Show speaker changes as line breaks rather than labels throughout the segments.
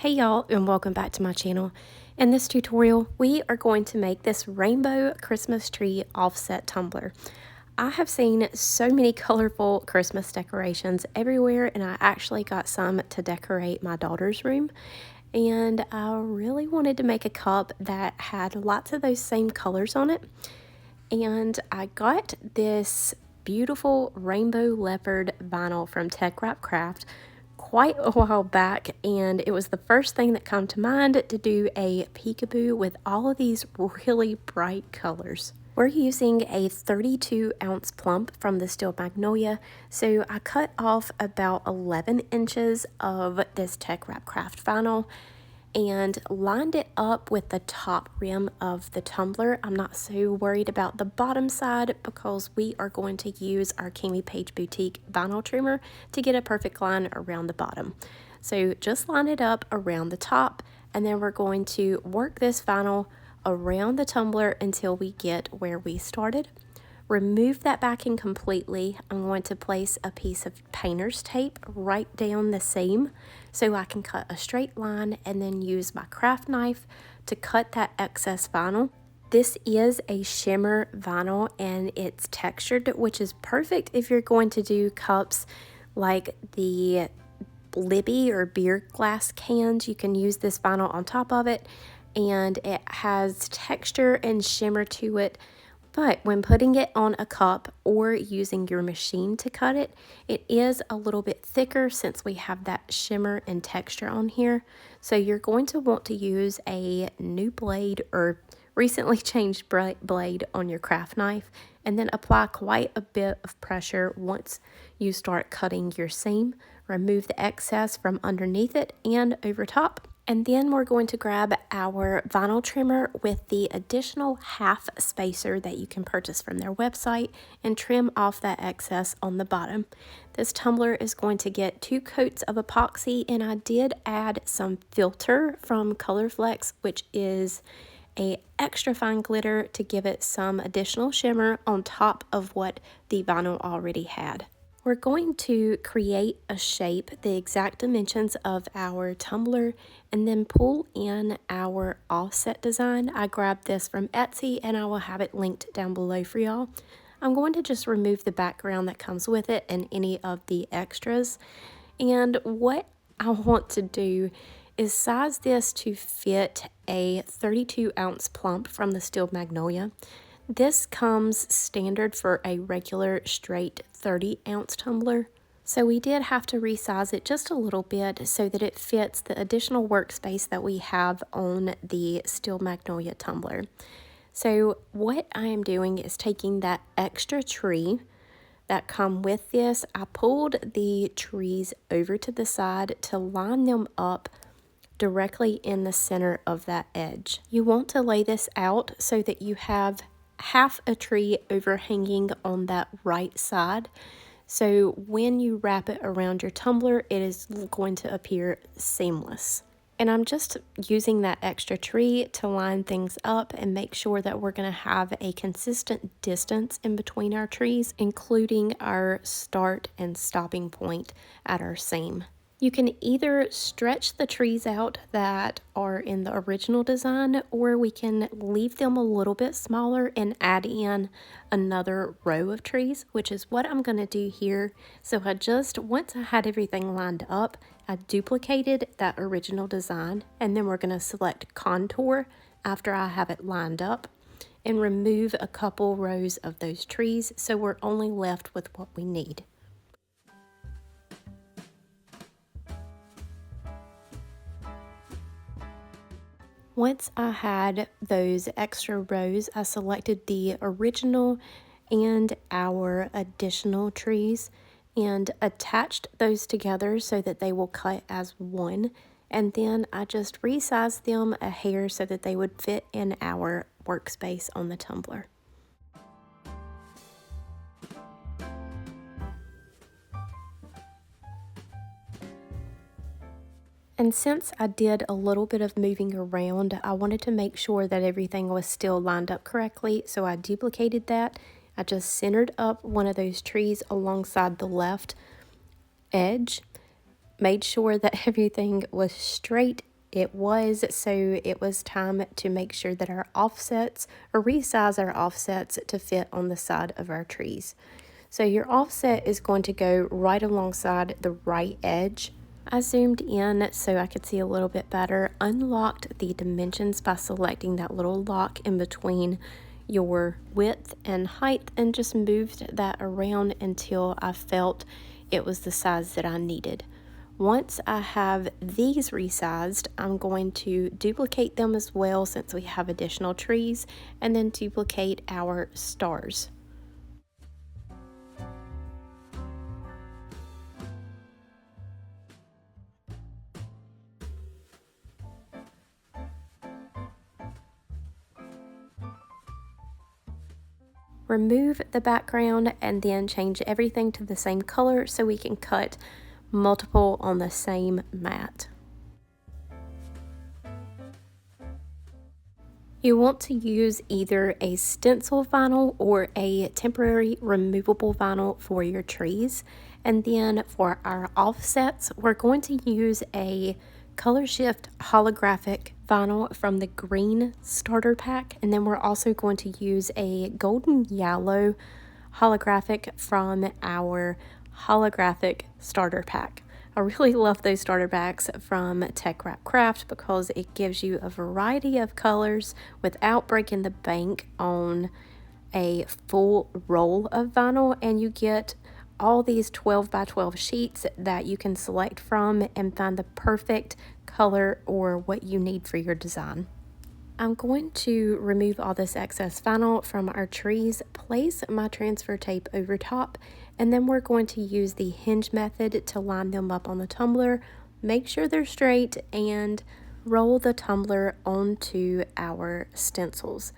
Hey y'all, and welcome back to my channel. In this tutorial, we are going to make this rainbow Christmas tree offset tumbler. I have seen so many colorful Christmas decorations everywhere, and I actually got some to decorate my daughter's room. And I really wanted to make a cup that had lots of those same colors on it. And I got this beautiful rainbow leopard vinyl from TeckWrapcraft quite a while back, and it was the first thing that came to mind to do a peekaboo with all of these really bright colors. We're using a 32-ounce plump from the Steel Magnolia, so I cut off about 11 inches of this TeckWrapcraft vinyl and lined it up with the top rim of the tumbler. I'm not so worried about the bottom side because we are going to use our Kimi Page Boutique vinyl trimmer to get a perfect line around the bottom. So just line it up around the top, and then we're going to work this vinyl around the tumbler until we get where we started. Remove that backing completely. I'm going to place a piece of painter's tape right down the seam so I can cut a straight line and then use my craft knife to cut that excess vinyl. This is a shimmer vinyl and it's textured, which is perfect if you're going to do cups like the Libby or beer glass cans. You can use this vinyl on top of it, and it has texture and shimmer to it. But when putting it on a cup or using your machine to cut it, it is a little bit thicker since we have that shimmer and texture on here. So you're going to want to use a new blade or recently changed blade on your craft knife, and then apply quite a bit of pressure once you start cutting your seam. Remove the excess from underneath it and over top. And then we're going to grab our vinyl trimmer with the additional half spacer that you can purchase from their website and trim off that excess on the bottom. This tumbler is going to get 2 coats of epoxy, and I did add some filter from COLORFLEX, which is a extra fine glitter to give it some additional shimmer on top of what the vinyl already had. We're going to create a shape, the exact dimensions of our tumbler, and then pull in our offset design. I grabbed this from Etsy and I will have it linked down below for y'all. I'm going to just remove the background that comes with it and any of the extras. And what I want to do is size this to fit a 32-ounce plump from the Steel Magnolia. This comes standard for a regular straight 30-ounce tumbler, so we did have to resize it just a little bit so that it fits the additional workspace that we have on the Steel Magnolia tumbler. So what I am doing is taking that extra tree that come with this. I pulled the trees over to the side to line them up directly in the center of that edge. You want to lay this out so that you have half a tree overhanging on that right side, so when you wrap it around your tumbler, it is going to appear seamless. And I'm just using that extra tree to line things up and make sure that we're going to have a consistent distance in between our trees, including our start and stopping point at our seam. You can either stretch the trees out that are in the original design, or we can leave them a little bit smaller and add in another row of trees, which is what I'm going to do here. So once I had everything lined up, I duplicated that original design, and then we're going to select contour after I have it lined up and remove a couple rows of those trees so we're only left with what we need. Once I had those extra rows, I selected the original and our additional trees and attached those together so that they will cut as one. And then I just resized them a hair so that they would fit in our workspace on the tumbler. And since I did a little bit of moving around, I wanted to make sure that everything was still lined up correctly, so I duplicated that. I just centered up one of those trees alongside the left edge, made sure that everything was straight it was, so it was time to make sure that our offsets, or resize our offsets to fit on the side of our trees. So your offset is going to go right alongside the right edge. I zoomed in so I could see a little bit better, unlocked the dimensions by selecting that little lock in between your width and height, and just moved that around until I felt it was the size that I needed. Once I have these resized, I'm going to duplicate them as well since we have additional trees, and then duplicate our stars. Remove the background and then change everything to the same color so we can cut multiple on the same mat. You want to use either a stencil vinyl or a temporary removable vinyl for your trees. And then for our offsets, we're going to use a Color Shift holographic vinyl from the green starter pack, and then we're also going to use a golden yellow holographic from our holographic starter pack. I really love those starter packs from TeckWrapcraft because it gives you a variety of colors without breaking the bank on a full roll of vinyl, and you get all these 12 by 12 sheets that you can select from and find the perfect color or what you need for your design. I'm going to remove all this excess vinyl from our trees, place my transfer tape over top, and then we're going to use the hinge method to line them up on the tumbler, make sure they're straight, and roll the tumbler onto our stencils.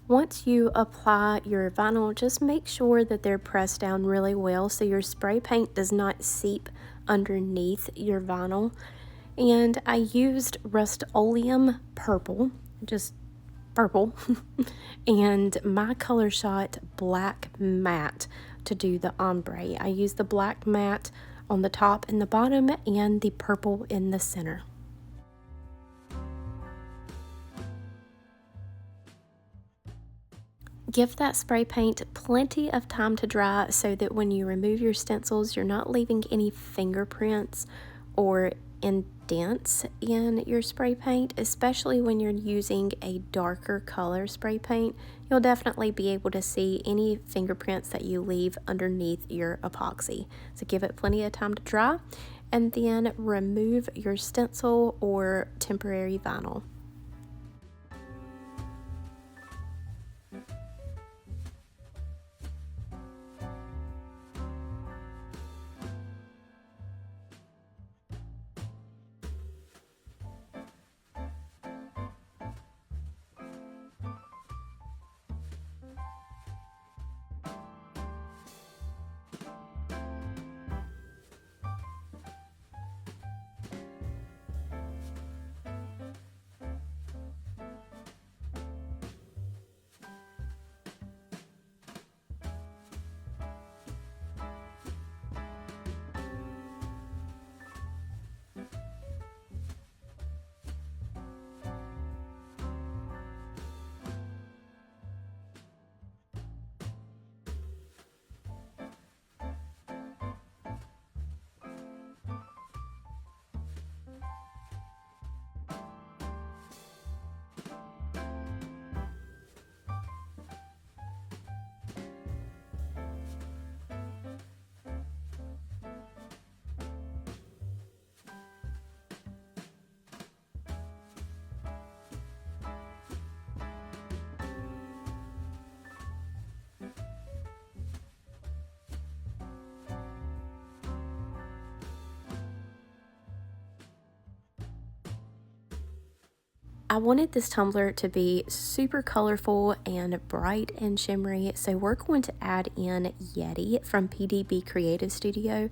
Once you apply your vinyl, just make sure that they're pressed down really well so your spray paint does not seep underneath your vinyl. And I used Rust-Oleum purple, just purple, and my Color Shot black matte to do the ombre. I used the black matte on the top and the bottom and the purple in the center. Give that spray paint plenty of time to dry so that when you remove your stencils, you're not leaving any fingerprints or indents in your spray paint, especially when you're using a darker color spray paint. You'll definitely be able to see any fingerprints that you leave underneath your epoxy. So give it plenty of time to dry, and then remove your stencil or temporary vinyl. I wanted this tumbler to be super colorful and bright and shimmery, so we're going to add in Yeti from PDB Creative Studio.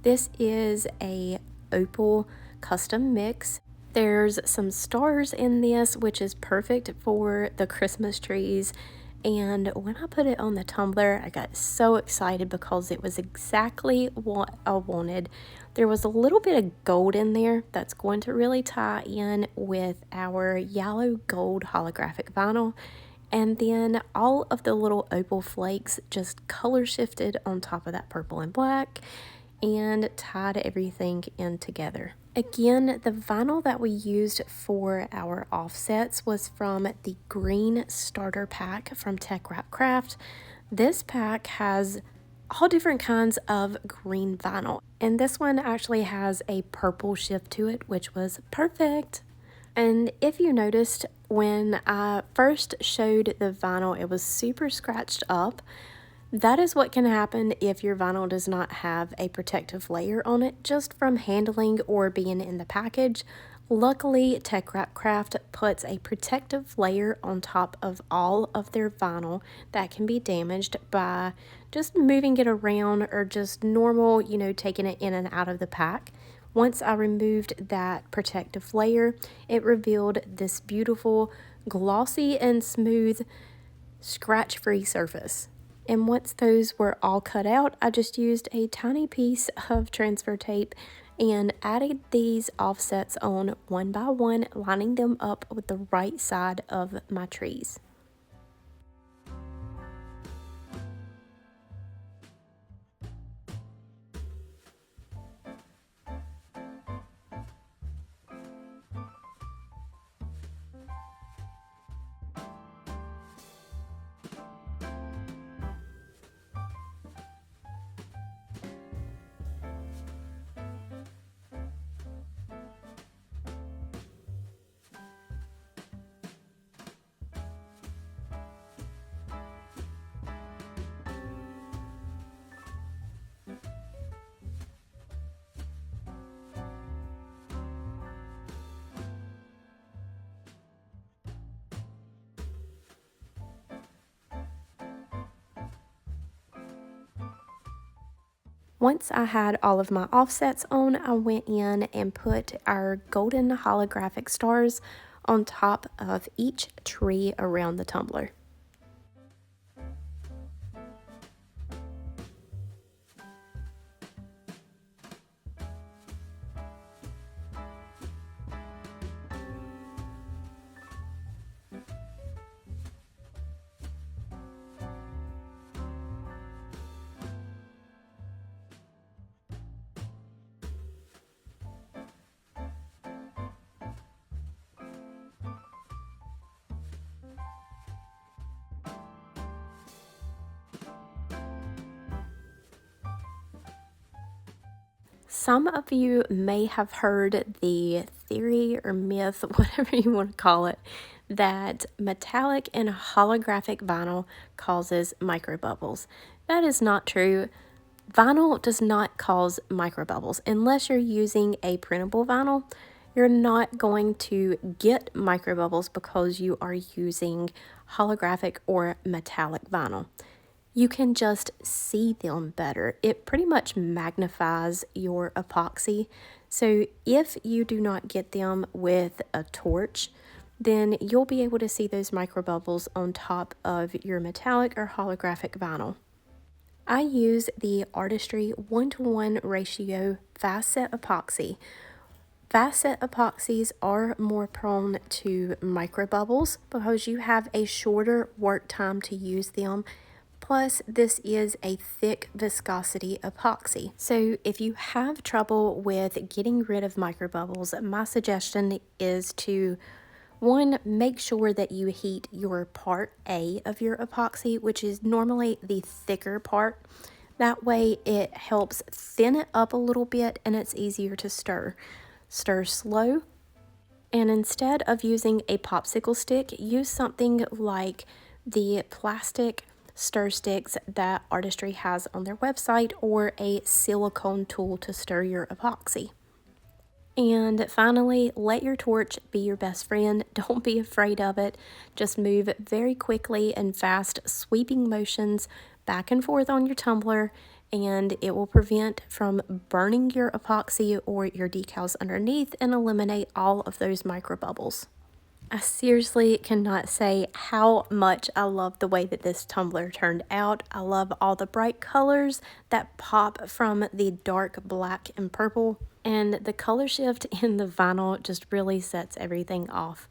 This is a opal custom mix. There's some stars in this, which is perfect for the Christmas trees. And when I put it on the tumbler, I got so excited because it was exactly what I wanted. There was a little bit of gold in there that's going to really tie in with our yellow gold holographic vinyl. And then all of the little opal flakes just color shifted on top of that purple and black and tied everything in together. Again, the vinyl that we used for our offsets was from the green starter pack from TeckWrapcraft. This pack has all different kinds of green vinyl, and this one actually has a purple shift to it, which was perfect. And if you noticed, when I first showed the vinyl, it was super scratched up. That is what can happen if your vinyl does not have a protective layer on it, just from handling or being in the package. Luckily, TeckWrapcraft puts a protective layer on top of all of their vinyl that can be damaged by just moving it around or just normal, taking it in and out of the pack. Once I removed that protective layer, it revealed this beautiful, glossy and smooth, scratch-free surface. And once those were all cut out, I just used a tiny piece of transfer tape and added these offsets on one by one, lining them up with the right side of my trees. Once I had all of my offsets on, I went in and put our golden holographic stars on top of each tree around the tumbler. Some of you may have heard the theory or myth, whatever you want to call it, that metallic and holographic vinyl causes microbubbles. That is not true. Vinyl does not cause microbubbles. Unless you're using a printable vinyl, you're not going to get microbubbles because you are using holographic or metallic vinyl. You can just see them better. It pretty much magnifies your epoxy. So if you do not get them with a torch, then you'll be able to see those microbubbles on top of your metallic or holographic vinyl. I use the ARTISTRY 1:1 ratio fast set epoxy. Fast set epoxies are more prone to microbubbles because you have a shorter work time to use them. Plus, this is a thick viscosity epoxy. So if you have trouble with getting rid of microbubbles, my suggestion is to, one, make sure that you heat your part A of your epoxy, which is normally the thicker part. That way it helps thin it up a little bit and it's easier to stir. Stir slow. And instead of using a popsicle stick, use something like the plastic stir sticks that ARTISTRY has on their website, or a silicone tool to stir your epoxy. And finally, let your torch be your best friend. Don't be afraid of it. Just move very quickly and fast, sweeping motions back and forth on your tumbler, and it will prevent from burning your epoxy or your decals underneath and eliminate all of those micro bubbles. I seriously cannot say how much I love the way that this tumbler turned out. I love all the bright colors that pop from the dark black and purple, and the color shift in the vinyl just really sets everything off.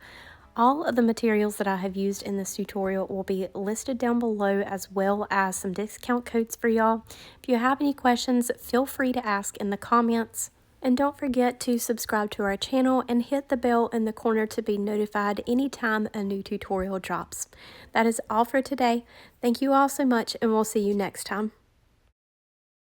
All of the materials that I have used in this tutorial will be listed down below, as well as some discount codes for y'all. If you have any questions, feel free to ask in the comments. And don't forget to subscribe to our channel and hit the bell in the corner to be notified anytime a new tutorial drops. That is all for today. Thank you all so much, and we'll see you next time.